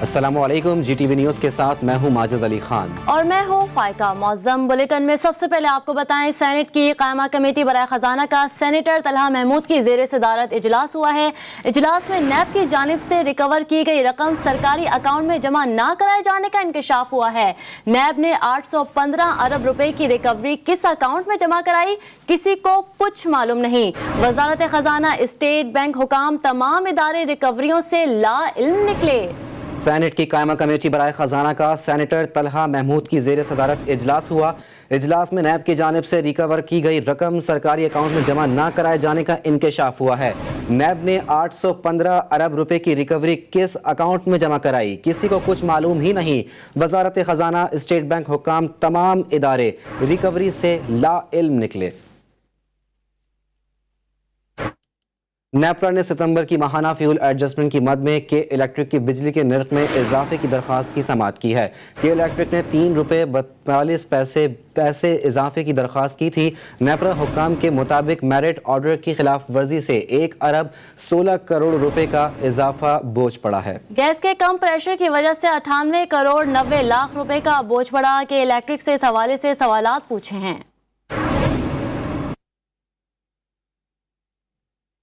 अस्सलामु अलैकुम, GTV news के साथ मैं हूं माजिद अली खान और मैं हूं फाइका। मौज़म बुलेटिन में सबसे पहले आपको बताएं, सेनेट की कायमा कमेटी बराए खजाना का सेनेटर तलहा महमूद की ज़ेर सदारत इजलास हुआ है। इजलास में नैब की जानिब से रिकवर की गई रकम सरकारी अकाउंट में जमा न कराए जाने का इंकशाफ हुआ है। नैब ने 815 अरब रुपए की रिकवरी किस अकाउंट में जमा कराई, किसी को कुछ मालूम नहीं। वजारत खजाना, स्टेट बैंक, हुकाम तमाम इदारे रिकवरियों से ला इल्म निकले। सेनेट की कायमा कमेटी बराए खजाना का सेनेटर तलहा महमूद की ज़ेर सदारत इजलास हुआ। इजलास में नैब की जानिब से रिकवर की गई रकम सरकारी अकाउंट में जमा न कराए जाने का इंकशाफ हुआ है। नैब ने 815 अरब रुपए की रिकवरी किस अकाउंट में जमा कराई, किसी को कुछ मालूम ही नहीं। वजारत खजाना, स्टेट बैंक, हुकाम तमाम इदारे रिकवरी से ला इल्म निकले। नेपरा ने सितंबर की माहाना फ्यूल एडजस्टमेंट की मद में के इलेक्ट्रिक की बिजली के नर्ख में इजाफे की दरख्वास्त की समाअत की है। के इलेक्ट्रिक ने 3 रुपये 42 पैसे इजाफे की दरख्वास्त की थी। नेपरा हुक्काम के मुताबिक मेरिट ऑर्डर की खिलाफ वर्जी से 1 अरब 16 करोड़ रुपए का इजाफा बोझ पड़ा है। गैस के कम प्रेशर की वजह से 98 करोड़ 90 लाख रुपए का बोझ पड़ा। के इलेक्ट्रिक से इस हवाले से सवालात पूछे हैं।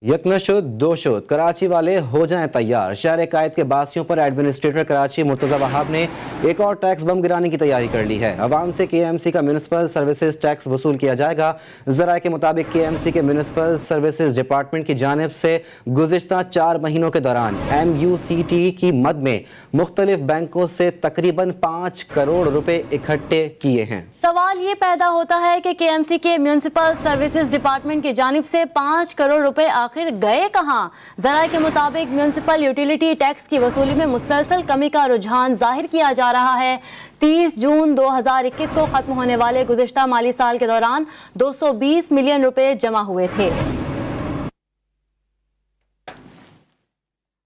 यकनशुद दो शुद, कराची वाले हो जाएं तैयार। शहर कायद के बासियों पर एडमिनिस्ट्रेटर कराची मुर्तज़ा वहाब ने एक और टैक्स बम गिराने की तैयारी कर ली है। अवाम से KMC का म्यूनिसिपल सर्विसेज टैक्स वसूल किया जाएगा। ज़राए के मुताबिक KMC के म्यूनिसिपल सर्विसेज डिपार्टमेंट की जानिब से गुज़िश्ता 4 महीनों के दौरान MUCT की मद में मुख्तलिफ बैंकों से तकरीबन 5 करोड़ रुपए इकट्ठे किए हैं। सवाल ये पैदा होता है कि KMC के म्यूनिसिपल सर्विसेज डिपार्टमेंट की जानिब से 5 करोड़ रुपए आखिर गए कहां। ज़राए के मुताबिक म्यूनिसिपल यूटिलिटी टैक्स की वसूली में मुसलसल कमी का रुझान जाहिर किया जा रहा है। 30 जून 2021 को खत्म होने वाले गुज़िश्ता माली साल के दौरान 220 मिलियन रुपए जमा हुए थे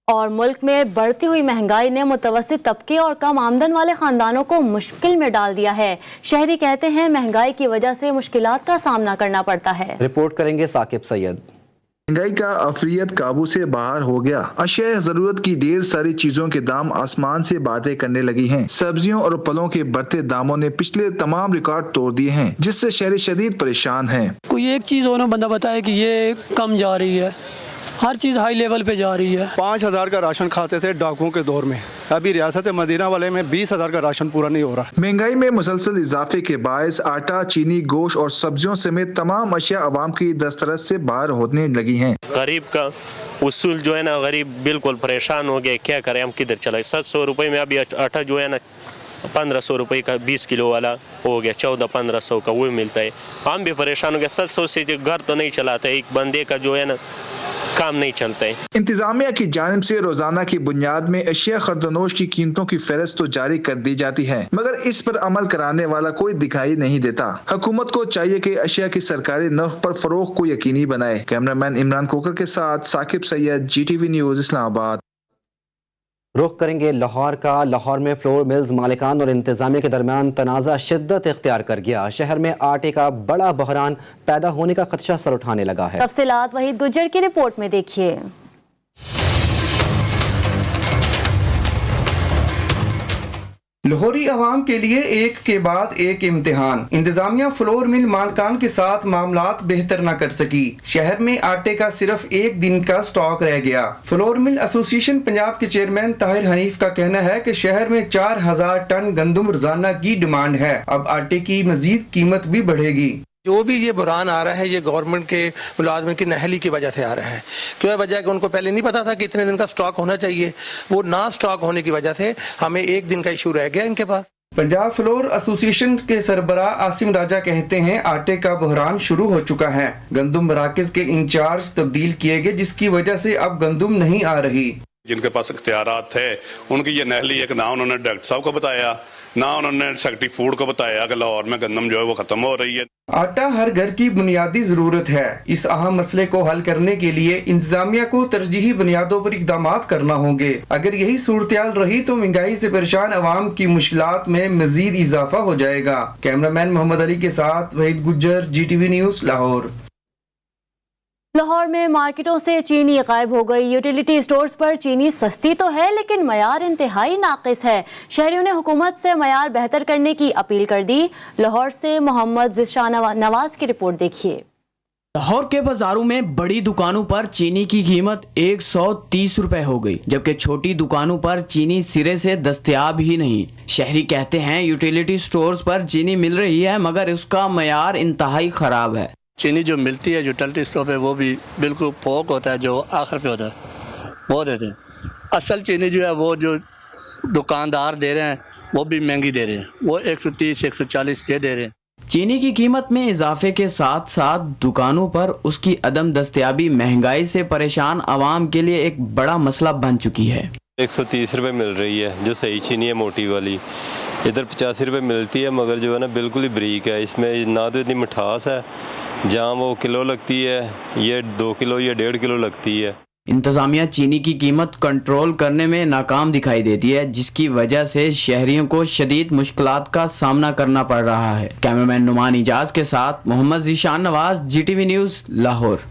और मुल्क में बढ़ती हुई महंगाई ने मुतवस्सित तबके और कम आमदन वाले खानदानों को मुश्किल में डाल दिया है। शहरी कहते हैं महंगाई की वजह से मुश्किलात का सामना करना पड़ता है। रिपोर्ट करेंगे साकिब सैयद। महंगाई का अफरियत काबू से बाहर हो गया। अशिया जरूरत की ढेर सारी चीजों के दाम आसमान से बातें करने लगी हैं। सब्जियों और फलों के बढ़ते दामों ने पिछले तमाम रिकॉर्ड तोड़ दिए हैं, जिससे शहरी शदीद परेशान हैं। कोई एक चीज होना बंदा बताए कि ये कम जा रही है, हर चीज़ हाई लेवल पे जा रही है। 5,000 का राशन खाते थे डाकुओं के दौर में, अभी रियासत मदीना वाले में 20,000 का राशन पूरा नहीं हो रहा। महंगाई में मुसलसल इजाफे के बायस आटा, चीनी, गोश्त और सब्जियों समेत तमाम अशिया अवाम की दस्तरस से बाहर होने लगी हैं। गरीब का उसूल जो है ना, गरीब बिल्कुल परेशान हो गया, क्या करें हम, किधर चले। 700 रुपये में अभी आटा जो है ना 1500 रुपये का 20 किलो वाला हो गया, 1400-1500 का वो मिलता है। हम भी परेशान हो गए। 700 से जो घर तो नहीं चलाता, एक बंदे का जो है ना काम नहीं चलता है। इंतजामिया की जानिब से रोजाना की बुनियाद में अशिया खरदनोश की कीमतों की फहरिस्त तो जारी कर दी जाती है, मगर इस पर अमल कराने वाला कोई दिखाई नहीं देता। हुकूमत को चाहिए कि अशिया की सरकारी नर्ख पर फरोख को यकीनी बनाए। कैमरामैन इमरान कोकर के साथ साकिब सैयद, GTV न्यूज, इस्लामाबाद। रुख करेंगे लाहौर का। लाहौर में फ्लोर मिल्स मालिकान और इंतजामिया के दरमियान तनाज़ा शिद्दत इख्तियार कर गया। शहर में आटे का बड़ा बहरान पैदा होने का खदशा सर उठाने लगा है। तफसीलात वहीद गुज्जर की रिपोर्ट में देखिए। लाहौरी अवाम के लिए एक के बाद एक इम्तिहान। इंतजामिया फ्लोर मिल मालकान के साथ मामलात बेहतर न कर सकी। शहर में आटे का सिर्फ 1 दिन का स्टॉक रह गया। फ्लोर मिल एसोसिएशन पंजाब के चेयरमैन ताहिर हनीफ का कहना है कि शहर में 4000 टन गंदम रोजाना की डिमांड है। अब आटे की मजीद कीमत भी बढ़ेगी। जो भी ये बुरान आ रहा है, ये गवर्नमेंट के मुलाजमिन की नहली की वजह से आ रहा है। क्यों वजह है कि उनको पहले नहीं पता था कि इतने दिन का स्टॉक होना चाहिए। वो ना स्टॉक होने की वजह से हमें 1 दिन का इशू रह गया इनके पास। पंजाब फ्लोर एसोसिएशन के सरबराह आसिम राजा कहते हैं आटे का बहरान शुरू हो चुका है। गंदम मराकज के इंचार्ज तब्दील किए गए, जिसकी वजह से अब गंदम नहीं आ रही। जिनके पास इख्तियारात थे उनकी ये नहली एक ना उन्होंने डायरेक्टर साहब को बताया, ना उन्होंने सेक्रेटरी फूड को बताया कि लाहौर में गंदम जो है वो खत्म हो रही है। आटा हर घर की बुनियादी जरूरत है। इस अहम मसले को हल करने के लिए इंतजामिया को तरजीही बुनियादों पर इकदाम करना होंगे। अगर यही सूरत-ए-हाल रही तो महंगाई से परेशान अवाम की मुश्किलात में मजीद इजाफा हो जाएगा। कैमरामैन मोहम्मद अली के साथ वहीद गुज्जर, GTV न्यूज, लाहौर। लाहौर में मार्केटों से चीनी गायब हो गई। यूटिलिटी स्टोर्स पर चीनी सस्ती तो है लेकिन मयार इंतहाई नाकिस है। शहरियों ने हुकूमत से मयार बेहतर करने की अपील कर दी। लाहौर से मोहम्मद ज़िशान नवाज की रिपोर्ट देखिए। लाहौर के बाजारों में बड़ी दुकानों पर चीनी की कीमत 130 रुपए हो गई, जबकि छोटी दुकानों पर चीनी सिरे से दस्तयाब ही नहीं। शहरी कहते हैं यूटिलिटी स्टोर्स पर चीनी मिल रही है मगर उसका मयार इंतहाई खराब है। चीनी जो मिलती है यूटिलिटी स्टोर पे वो भी बिल्कुल फोक होता है, जो आखिर पे होता है वो देते हैं। असल चीनी जो है वो जो दुकानदार दे रहे हैं वो भी महंगी दे रहे हैं, वो 130 140 ये दे रहे हैं। चीनी की कीमत में इजाफे के साथ साथ दुकानों पर उसकी अदम दस्तयाबी महंगाई से परेशान आवाम के लिए एक बड़ा मसला बन चुकी है। 130 रुपये मिल रही है जो सही चीनी है मोटी वाली, इधर 85 रुपये मिलती है मगर जो है ना बिल्कुल ही बरीक है, इसमें ना तो इतनी मिठास है, जहाँ वो किलो लगती है ये 2 किलो या 1.5 किलो लगती है। इंतजामिया चीनी की कीमत कंट्रोल करने में नाकाम दिखाई देती है, जिसकी वजह से शहरियों को शदीद मुश्किलात का सामना करना पड़ रहा है। कैमरामैन नुमान इजाज के साथ मोहम्मद ज़िशान नवाज, GTV न्यूज़, लाहौर।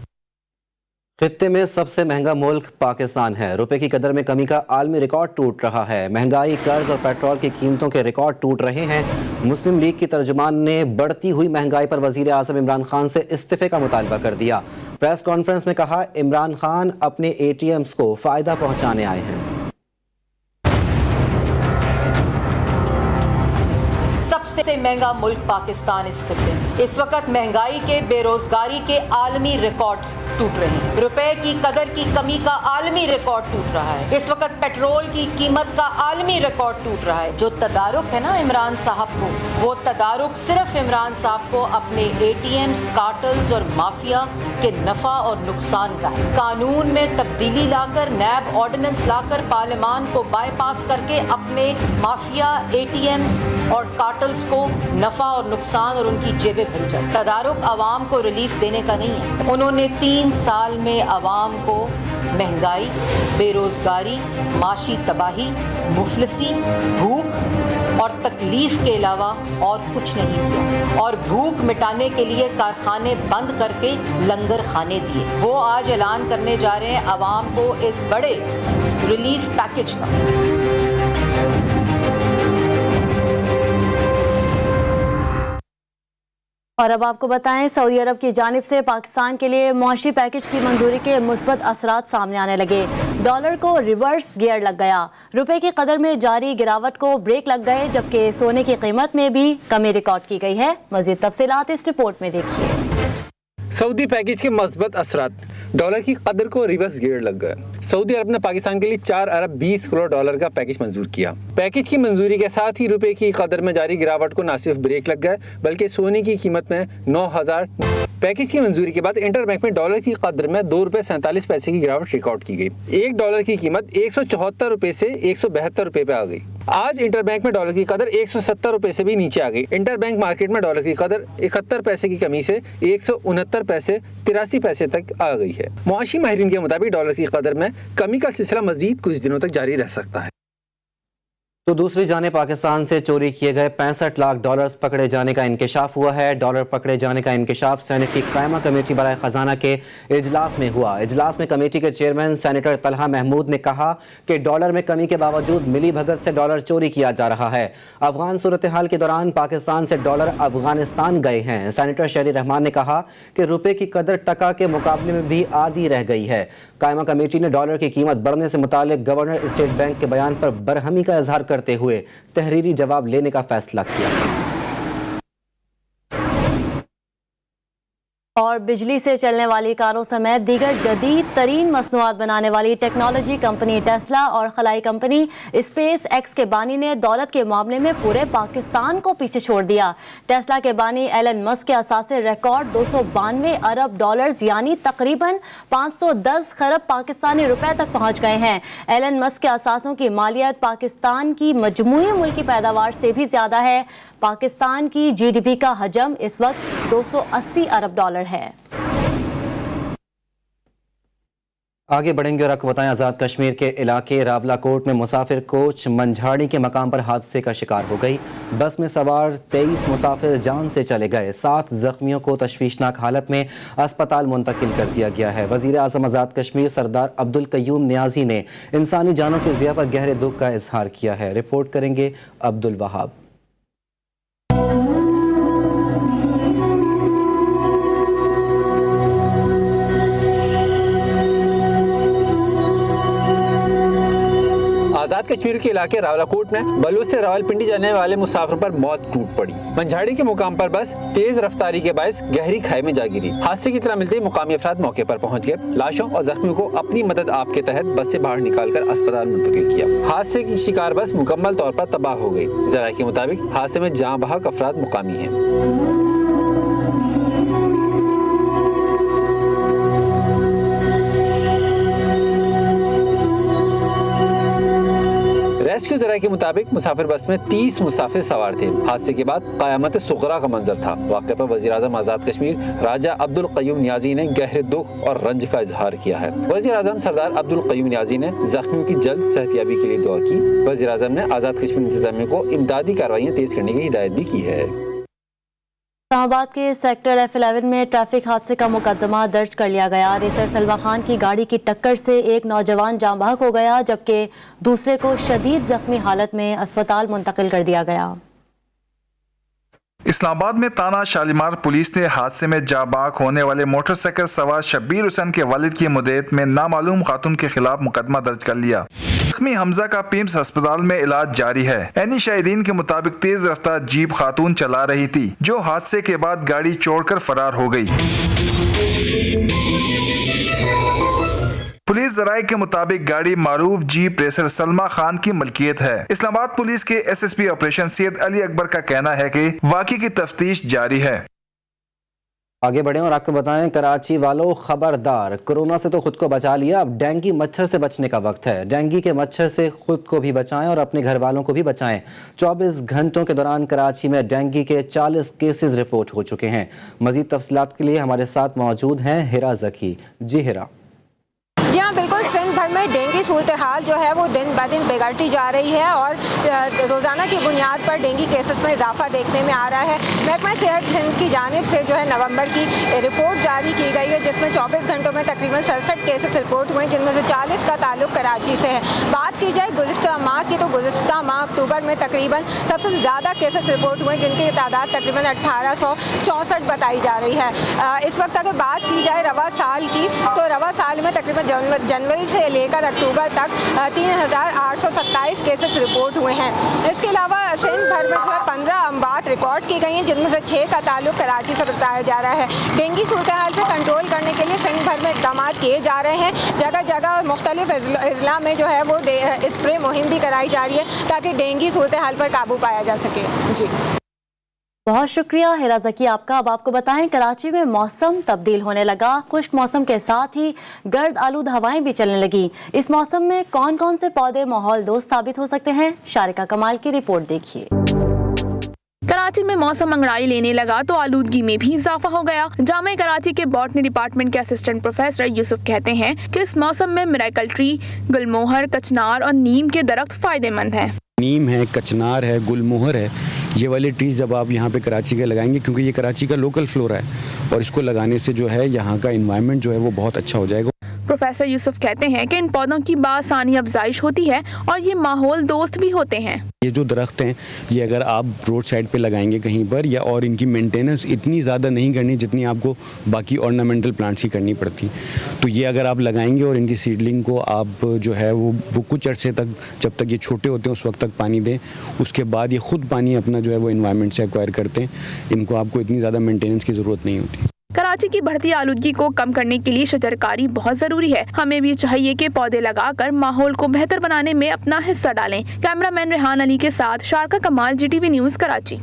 खित्ते में सबसे महंगा मुल्क पाकिस्तान है। रुपए की कदर में कमी का आलमी रिकॉर्ड टूट रहा है। महंगाई, कर्ज और पेट्रोल की कीमतों के रिकॉर्ड टूट रहे हैं। मुस्लिम लीग की तर्जुमान ने बढ़ती हुई महंगाई पर वजीर आज़म इमरान खान से इस्तीफे का मुतालबा कर दिया। प्रेस कॉन्फ्रेंस में कहा, इमरान खान अपने ATMs को फ़ायदा पहुँचाने आए हैं। सबसे महंगा मुल्क पाकिस्तान इस खित्ते में। इस वक्त महंगाई के, बेरोजगारी के आलमी रिकॉर्ड टूट रहे हैं। रुपए की कदर की कमी का आलमी रिकॉर्ड टूट रहा है। इस वक्त पेट्रोल की कीमत का आलमी रिकॉर्ड टूट रहा है। जो तदारुक है ना इमरान साहब को, वो तदारुक सिर्फ इमरान साहब को अपने ATMs, कार्टल्स और माफिया के नफा और नुकसान का है। कानून में तब्दीली लाकर, नैब ऑर्डिनेंस लाकर, पार्लियामान को बाईपास करके अपने माफिया, ATMs और कार्टल्स को नफा और नुकसान और उनकी जेबें भर जाए। तदारुक आवाम को रिलीफ देने का नहीं है। उन्होंने 3 साल में आवाम को महंगाई, बेरोजगारी, माशी तबाही, मुफलिसी, भूख और तकलीफ के अलावा और कुछ नहीं दिया। और भूख मिटाने के लिए कारखाने बंद करके लंगर खाने दिए। वो आज ऐलान करने जा रहे हैं आवाम को एक बड़े रिलीफ पैकेज का। और अब आपको बताएं, सऊदी अरब की जानिब से पाकिस्तान के लिए मुआशी पैकेज की मंजूरी के मुस्बत असरात सामने आने लगे। डॉलर को रिवर्स गियर लग गया। रुपए की कदर में जारी गिरावट को ब्रेक लग गए, जबकि सोने की कीमत में भी कमी रिकॉर्ड की गई है। मजीद तफसीलात इस रिपोर्ट में देखिए। सऊदी पैकेज के मस्बत असरात, डॉलर की कदर को रिवर्स गियर लग गया। सऊदी अरब ने पाकिस्तान के लिए 4 अरब 20 करोड़ डॉलर का पैकेज मंजूर किया। पैकेज की मंजूरी के साथ ही रुपए की कदर में जारी गिरावट को न सिर्फ ब्रेक लग गए बल्कि सोने की कीमत में 9,000। पैकेज की मंजूरी के बाद इंटरबैंक में डॉलर की कदर में 2 रुपये 47 पैसे की गिरावट रिकॉर्ड की गई। 1 डॉलर की कीमत 174 रुपए से 172 रुपए पे आ गई। आज इंटरबैंक में डॉलर की कदर 170 रुपए से भी नीचे आ गई। इंटरबैंक मार्केट में डॉलर की कदर 71 पैसे की कमी से 169 पैसे 83 पैसे तक आ गई है। मुआशी माहिरीन के मुताबिक डॉलर की कदर में कमी का सिलसिला मजीद कुछ दिनों तक जारी रह सकता है। तो दूसरी जाने पाकिस्तान से चोरी किए गए 65 लाख डॉलर्स पकड़े जाने का इंकशाफ हुआ है। डॉलर पकड़े जाने का इंकशाफ सेनेट की कायमा कमेटी बराए खजाना के इजलास में हुआ। इजलास में कमेटी के चेयरमैन सेनेटर तलहा महमूद ने कहा कि डॉलर में कमी के बावजूद मिली भगत से डॉलर चोरी किया जा रहा है। अफगान सूरत हाल के दौरान पाकिस्तान से डॉलर अफगानिस्तान गए हैं। सेनेटर शहरी रहमान ने कहा कि रुपये की कदर टका के मुकाबले में भी आधी रह गई है। कायमा कमेटी ने डॉलर की कीमत बढ़ने से मुतालिक गवर्नर स्टेट बैंक के बयान पर बरहमी का इजहार करते हुए तहरीरी जवाब लेने का फैसला किया। और बिजली से चलने वाली कारों समेत दीगर जदीद तरीन मसनूआत बनाने वाली टेक्नोलॉजी कंपनी टेस्ला और खलाई कंपनी स्पेस एक्स के बानी ने दौलत के मामले में पूरे पाकिस्तान को पीछे छोड़ दिया। टेस्ला के बानी एलन मस्क के असासे रिकॉर्ड 292 अरब डॉलर्स यानी तकरीबन 510 खरब पाकिस्तानी रुपए तक पहुंच गए हैं। एलन मस्क के असासों की मालियत पाकिस्तान की मजमूई मुल्की पैदावार से भी ज्यादा है। पाकिस्तान की GDP का हजम इस वक्त 280 अरब डॉलर है। आगे बढ़ेंगे और आपको बताएं, आज़ाद कश्मीर के इलाके रावलाकोट में मुसाफिर कोच मंझाड़ी के मकाम पर हादसे का शिकार हो गई। बस में सवार 23 मुसाफिर जान से चले गए। 7 जख्मियों को तशवीशनाक हालत में अस्पताल मुंतकिल कर दिया गया है। वज़ीर आज़म आज़ाद कश्मीर सरदार अब्दुल कयूम नियाज़ी ने इंसानी जानों की ज़िया पर गहरे दुख का इजहार किया है। रिपोर्ट करेंगे अब्दुल वहाब। आजाद कश्मीर के इलाके रावलाकोट में बलूच से रावलपिंडी जाने वाले मुसाफिर पर मौत टूट पड़ी। मंझाड़ी के मुकाम पर बस तेज रफ्तारी के बायस गहरी खाई में जा गिरी। हादसे की इत्तला मिलते ही मुकामी अफराद मौके पर पहुंच गए। लाशों और जख्मियों को अपनी मदद आप के तहत बस से बाहर निकालकर अस्पताल मुंतकिल किया। हादसे की शिकार बस मुकम्मल तौर पर तबाह हो गई। ज़राए के मुताबिक हादसे में जाँ बहक अफराद मुकामी हैं। रेस्क्यू ज़राए के मुताबिक मुसाफिर बस में 30 मुसाफिर सवार थे। हादसे के बाद क़यामत सुग़रा का मंजर था। वाक़े पर वज़ीर आज़म आज़ाद कश्मीर राजा अब्दुल क़य्यूम नियाज़ी ने गहरे दुख और रंज का इजहार किया है। वज़ीर आज़म सरदार अब्दुल क़य्यूम नियाज़ी ने ज़ख्मियों की जल्द सेहतयाबी के लिए दुआ की। वज़ीर आज़म ने आज़ाद कश्मीर इंतज़ामिया को इमदादी कार्रवाइयाँ तेज़ करने की हिदायत भी की है। इस्लामाबाद के सेक्टर F11 में ट्रैफिक हादसे का मुकदमा दर्ज कर लिया गया। रेसर सलमा खान की गाड़ी की टक्कर से एक नौजवान जाँ बहक हो गया, जबकि दूसरे को शदीद जख्मी हालत में अस्पताल मुंतकिल कर दिया गया। इस्लामाबाद में ताना शालीमार पुलिस ने हादसे में जाबाक होने वाले मोटरसाइकिल सवार शब्बीर हुसैन के वालिद की मुद्दत में नामालूम खातून के खिलाफ मुकदमा दर्ज कर लिया। जख्मी हमजा का पिम्स अस्पताल में इलाज जारी है। एनी शाहिदीन के मुताबिक तेज रफ्तार जीप खातून चला रही थी, जो हादसे के बाद गाड़ी छोड़कर फरार हो गई। पुलिस ज़राए के मुताबिक गाड़ी मारूफ जीप रेसर सलमा खान की मलकियत है। इस्लामाबाद पुलिस के SSP ऑपरेशन सैयद अली अकबर का कहना है कि वाक़ई की तफ्तीश जारी है। आगे बढ़ें और आपको बताएं, कराची वालों खबरदार, कोरोना से तो खुद को बचा लिया, अब डेंगू मच्छर से बचने का वक्त है। डेंगू के मच्छर से खुद को भी बचाएं और अपने घर वालों को भी बचाएं। 24 घंटों के दौरान कराची में डेंगू के 40 केसेस रिपोर्ट हो चुके हैं। मजीद तफसीलात के लिए हमारे साथ मौजूद हैं हिरा ज़की। जी हिरा। जी हाँ, बिल्कुल। सिंध भर में डेंगू सूरत हाल जो है वो दिन ब दिन बिगड़ती जा रही है और रोज़ाना की बुनियाद पर डेंगू केसेस में इजाफा देखने में आ रहा है। महकमा सेहत सिंध की जानिब से जो है नवंबर की रिपोर्ट जारी की गई है, जिसमें 24 घंटों में तकरीबन 67 केसेस रिपोर्ट हुए, जिनमें से 40 का ताल्लुक कराची से है। बात की जाए गुज़िश्ता माह की, तो गुज़िश्ता माह अक्टूबर में तकरीबन सबसे ज़्यादा केसेस रिपोर्ट हुए, जिनकी तादाद तकरीबन 1864 बताई जा रही है। इस वक्त अगर बात की जाए रवा साल की, तो रवा साल में तकरीबन जनवरी से लेकर अक्टूबर तक 3827 केसेस रिपोर्ट हुए हैं। इसके अलावा सिंध भर में जो है 15 अमवात रिकॉर्ड की गई हैं, जिनमें से 6 का ताल्लुक कराची से बताया जा रहा है। डेंगू सूरत हाल पर कंट्रोल करने के लिए सिंध भर में इक़दाम किए जा रहे हैं। जगह जगह मुख्तलिफ अजला में जो है वो स्प्रे मुहिम भी कराई जा रही है, ताकि डेंगू सूरत हाल पर काबू पाया जा सके। जी, बहुत शुक्रिया हिरा ज़की आपका। अब आपको बताएं, कराची में मौसम तब्दील होने लगा। खुश्क मौसम के साथ ही गर्द आलूद हवाएं भी चलने लगी। इस मौसम में कौन कौन से पौधे माहौल दोस्त साबित हो सकते हैं, शारिका कमाल की रिपोर्ट देखिए। कराची में मौसम अंगड़ाई लेने लगा तो आलूदगी में भी इजाफा हो गया। जामे कराची के बॉटनी डिपार्टमेंट के असिस्टेंट प्रोफेसर यूसुफ कहते हैं कि इस मौसम में मिराकल ट्री, गुलमोहर, कचनार और नीम के दरख्त फायदेमंद हैं। नीम है, कचनार है, गुलमोहर है, ये वाले ट्रीज जब आप यहाँ पे कराची के लगाएंगे, क्योंकि ये कराची का लोकल फ्लोरा है और इसको लगाने से जो है यहाँ का इन्वायरमेंट जो है वो बहुत अच्छा हो जाएगा। प्रोफेसर यूसुफ कहते हैं कि इन पौधों की बासानी अफजाइश होती है और ये माहौल दोस्त भी होते हैं। ये जो दरख्त हैं, ये अगर आप रोड साइड पे लगाएंगे कहीं पर, या और इनकी मेंटेनेंस इतनी ज़्यादा नहीं करनी जितनी आपको बाकी ऑर्नामेंटल प्लांट्स की करनी पड़ती, तो ये अगर आप लगाएंगे और इनकी सीडलिंग को आप जो है वो कुछ अरसे तक, जब तक ये छोटे होते हैं उस वक्त तक पानी दें, उसके बाद ये खुद पानी अपना जो है वो इन्वायरमेंट से एक्वायर करते हैं। इनको आपको इतनी ज़्यादा मेंटेनेंस की ज़रूरत नहीं होती। कराची की बढ़ती आलूदगी को कम करने के लिए शजरकारी बहुत जरूरी है। हमें भी चाहिए कि पौधे लगाकर माहौल को बेहतर बनाने में अपना हिस्सा डालें। कैमरामैन रेहान अली के साथ Sharka Kamal, GTV news, Karachi.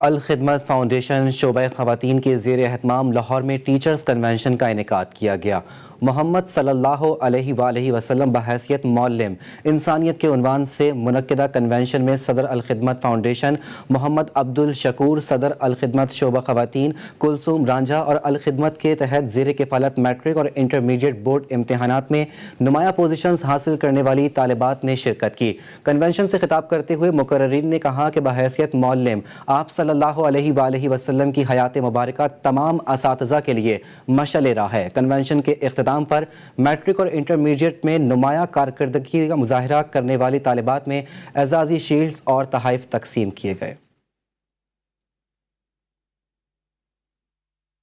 Alkhidmat foundation شعبہ خواتین کے زیر اہتمام لاہور میں ٹیچرز کنونشن کا انعقاد کیا گیا۔ محمد صلی اللہ علیہ وآلہ وسلم بحیثیت معلم انسانیت کے عنوان سے منعقدہ کنونشن میں صدر الخدمت فاؤنڈیشن محمد عبد الشکور، صدر الخدمت شعبہ خواتین کلثوم رانجھا اور الخدمت کے تحت زیر کفالت میٹرک اور انٹرمیڈیٹ بورڈ امتحانات میں نمایاں پوزیشنز حاصل کرنے والی طالبات نے شرکت کی۔ کنونشن سے خطاب کرتے ہوئے مقررین نے کہا کہ بحیثیت معلم آپ صلی اللہ علیہ وآلہ وسلم کی حیات مبارکہ تمام اساتذہ کے لیے مشعل راہ ہے۔ کنونشن کے اختتام پر میٹرک اور انٹرمیڈیٹ میں نمایاں کارکردگی کا مظاہرہ کرنے والی طالبات میں اعزازی شیلڈز اور تحائف تقسیم کیے گئے۔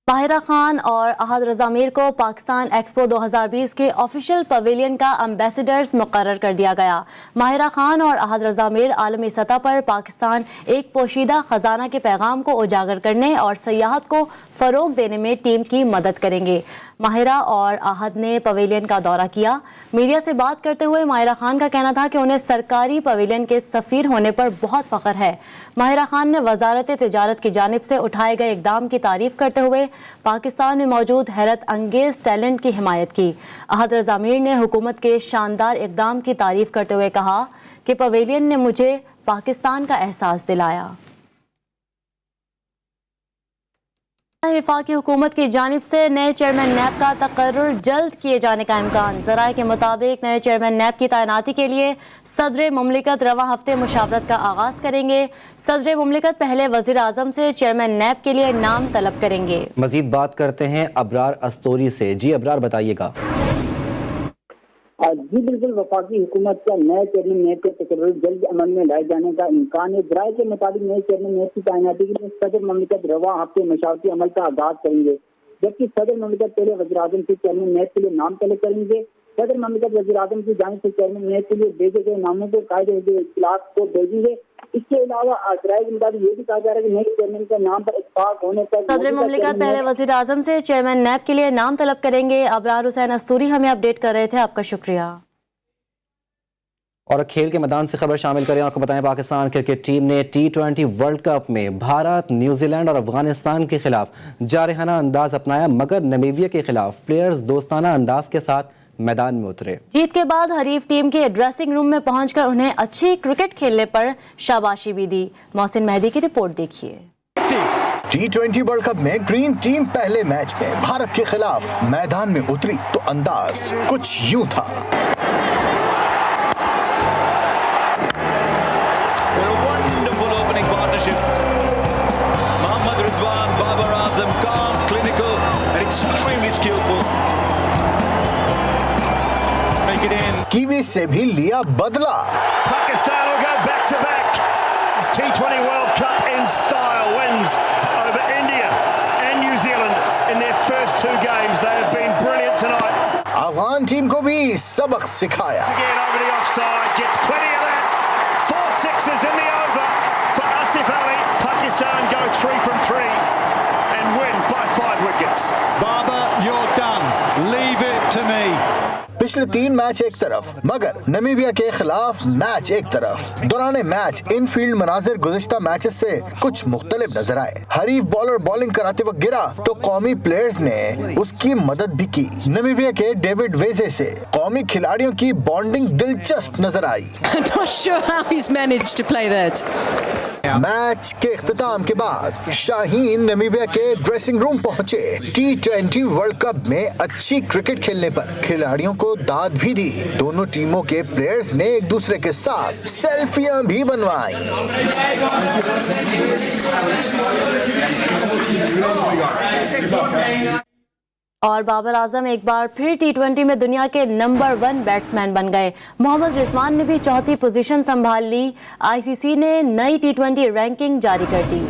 ماہرہ خان اور احد رضا میر کو پاکستان ایکسپو 2020 کے آفیشیل پویلین کا امبیسڈرز مقرر کر دیا گیا۔ ماہرہ خان اور احد رضا میر عالمی سطح پر پاکستان ایک پوشیدہ خزانہ کے پیغام کو اجاگر کرنے اور سیاحت کو فروغ دینے میں ٹیم کی مدد کریں گے۔ ماہرہ اور احد نے پویلین کا دورہ کیا۔ میڈیا سے بات کرتے ہوئے ماہرہ خان کا کہنا تھا کہ انہیں سرکاری پویلین کے سفیر ہونے پر بہت فخر ہے۔ ماہرہ خان نے وزارت تجارت کی جانب سے اٹھائے گئے اقدام کی تعریف کرتے ہوئے پاکستان میں موجود حیرت انگیز ٹیلنٹ کی حمایت کی۔ احد رضا میر نے حکومت کے شاندار اقدام کی تعریف کرتے ہوئے کہا کہ پویلین نے مجھے پاکستان کا احساس دلایا۔ وفاقی حکومت کی جانب سے نئے چیئرمین نیب کا تقرر جلد کیے جانے کا امکان۔ ذرائع کے مطابق نئے چیئرمین نیب کی تعیناتی کے لیے صدر مملکت رواں ہفتے مشاورت کا آغاز کریں گے۔ صدر مملکت پہلے وزیر اعظم سے چیئرمین نیب کے لیے نام طلب کریں گے۔ مزید بات کرتے ہیں ابرار استوری سے۔ جی ابرار، بتائیے گا۔ جی بالکل، وفاقی حکومت کا نئے چیئرمین نیب کے تقرر جلد عمل میں لائے جانے کا امکان ہے۔ ذرائع کے مطابق نئے چیئرمین نیب کی تعیناتی کے لیے صدر مملکت رواں ہفتے مشاورتی عمل کا آغاز کریں گے، جبکہ صدر مملکت پہلے وزیر اعظم سے چیئرمین نیب کے لیے نام طلب کریں گے۔ صدر مملکت وزیر اعظم کی جانب سے چیئرمین نیب کے لیے بھیجے گئے ناموں کو قائد اجلاس کو بھیجیں گے۔ اس کے علاوہ ذرائع کے مطابق یہ بھی کہا جا رہا ہے کہ نئے چیئرمین کا نام پر اتفاق ہونے پر صدر مملکت پہلے وزیر اعظم سے چیئرمین نیب کے لیے نام طلب کریں گے۔ ابرار حسین استوری ہمیں اپڈیٹ کر رہے تھے، آپ کا شکریہ۔ اور کھیل کے میدان سے خبر شامل کریں، آپ کو بتائیں پاکستان کرکٹ ٹیم نے T20 ورلڈ کپ میں بھارت، نیوزی لینڈ اور افغانستان کے خلاف جارحانہ انداز اپنایا، مگر نمیبیا کے خلاف پلیئرز دوستانہ انداز کے ساتھ میدان میں اترے۔ جیت کے بعد حریف ٹیم کے ڈریسنگ روم میں پہنچ کر انہیں اچھی کرکٹ کھیلنے پر شاباشی بھی دی۔ محسن مہدی کی رپورٹ دیکھیے۔ T20 ورلڈ کپ میں گرین ٹیم پہلے میچ میں بھارت کے خلاف میدان میں اتری تو انداز کچھ یوں تھا۔ Mohammad Rizwan, Babar Azam, calm, clinical and extremely skillful. Make it in. Kiwi سے بھی لیا بدلہ۔ Pakistan will go back to back. It's T20 World Cup in style. Wins over India and New Zealand in their first two games. They have been brilliant tonight. Afghan team کو بھی سبق سکھایا۔ Again over the offside, gets plenty of that. 4 sixes in the over for Asif Ali. Pakistan go 3 from 3 and win by 5 wickets. Baba, you're done. Leave it to me. پچھلے 3 match ایک طرف مگر Namibia کے خلاف match ایک طرف۔ دوران match in field مناظر گزشتہ میچز سے کچھ مختلف نظر آئے۔ حریف بالر بالنگ کراتے وقت گرا تو قومی پلیئرز نے اس کی مدد بھی کی۔ نمیبیا کے ڈیوڈ ویزے سے قومی کھلاڑیوں کی بانڈنگ دلچسپ نظر آئی۔ میچ کے اختتام کے بعد شاہین نمیبیا کے ڈریسنگ روم پہنچے۔ T20 ورلڈ کپ میں اچھی کرکٹ کھیلنے پر کھلاڑیوں کو داد بھی دی۔ دونوں ٹیموں کے پلیئرز نے ایک دوسرے کے ساتھ سیلفیاں بھی بنوائیں۔ اور بابر اعظم ایک بار پھر T20 میں دنیا کے نمبر 1 بیٹسمین بن گئے۔ محمد رضوان نے بھی چوتھی پوزیشن سنبھال لی۔ ICC نے نئی T20 رینکنگ جاری کر دی۔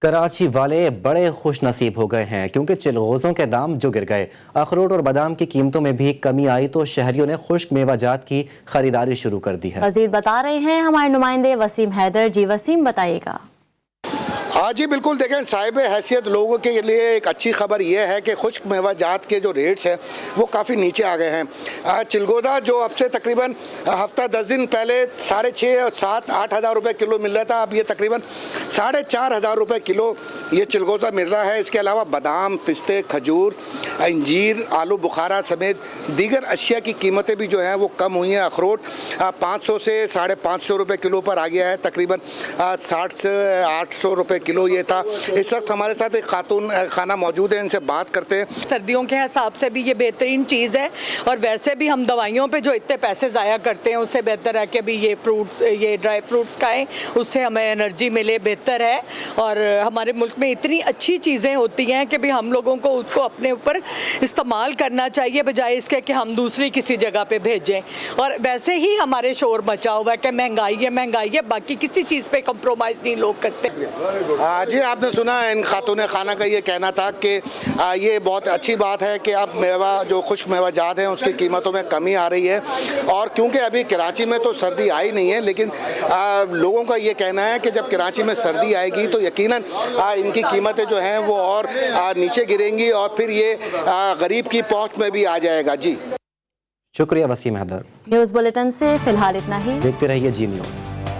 کراچی والے بڑے خوش نصیب ہو گئے ہیں کیونکہ چلغوزوں کے دام جو گر گئے، اخروٹ اور بادام کی قیمتوں میں بھی کمی آئی تو شہریوں نے خشک میوہ جات کی خریداری شروع کر دی ہے۔ مزید بتا رہے ہیں ہمارے نمائندے وسیم حیدر۔ جی وسیم، بتائیے گا۔ जी बिल्कुल, देखें साहिब हैसियत लोगों के लिए एक अच्छी खबर यह है कि खुश्क मेवा जात के जो रेट्स हैं वो काफ़ी नीचे आ गए हैं। चिलगोजा जो अब से तकरीबन हफ्ता 10 दिन पहले 6,500 7 8 हज़ार रुपये किलो मिल रहा था, अब ये तकरीबन 4,500 रुपये किलो ये चिलगोजा मिल रहा है। इसके अलावा बादाम, पिस्ते, खजूर, अंजीर, आलू बुखारा समेत दीगर अशिया की कीमतें भी जो हैं वो कम हुई हैं। अखरोट 500 से 550 रुपये किलो पर आ गया है, तकरीबन 60 से 800 रुपये किलो ये था। इस वक्त हमारे साथ एक खातून खाना मौजूद है, इनसे बात करते हैं। सर्दियों के हिसाब से भी ये बेहतरीन चीज़ है, और वैसे भी हम दवाइयों पे जो इतने पैसे ज़ाया करते हैं उससे बेहतर है कि भी ये फ्रूट्स, ये ड्राई फ्रूट्स खाएं, उससे हमें एनर्जी मिले, बेहतर है। और हमारे मुल्क में इतनी अच्छी चीज़ें होती हैं कि भी हम लोगों को उसको अपने ऊपर इस्तेमाल करना चाहिए, बजाय इसके कि हम दूसरी किसी जगह पे भेजें। और वैसे ही हमारे शोर मचा हुआ है कि महंगाई है, बाकी किसी चीज़ पे कंप्रोमाइज़ नहीं लोग करते। जी आपने सुना इन खातून खाना का ये कहना था कि ये बहुत अच्छी बात है कि अब मेवा जो खुश्क मेवा जात हैं उसकी कीमतों में कमी आ रही है। और क्योंकि अभी कराची में तो सर्दी आई नहीं है, लेकिन लोगों का ये कहना है कि जब कराची में सर्दी आएगी तो यकीनन इनकी कीमतें जो हैं वो और नीचे गिरेंगी और फिर ये गरीब की पहुंच में भी आ जाएगा। जी शुक्रिया वसीम हैदर। न्यूज़ बुलेटिन से फिलहाल इतना ही। देखते रहिए जी न्यूज़।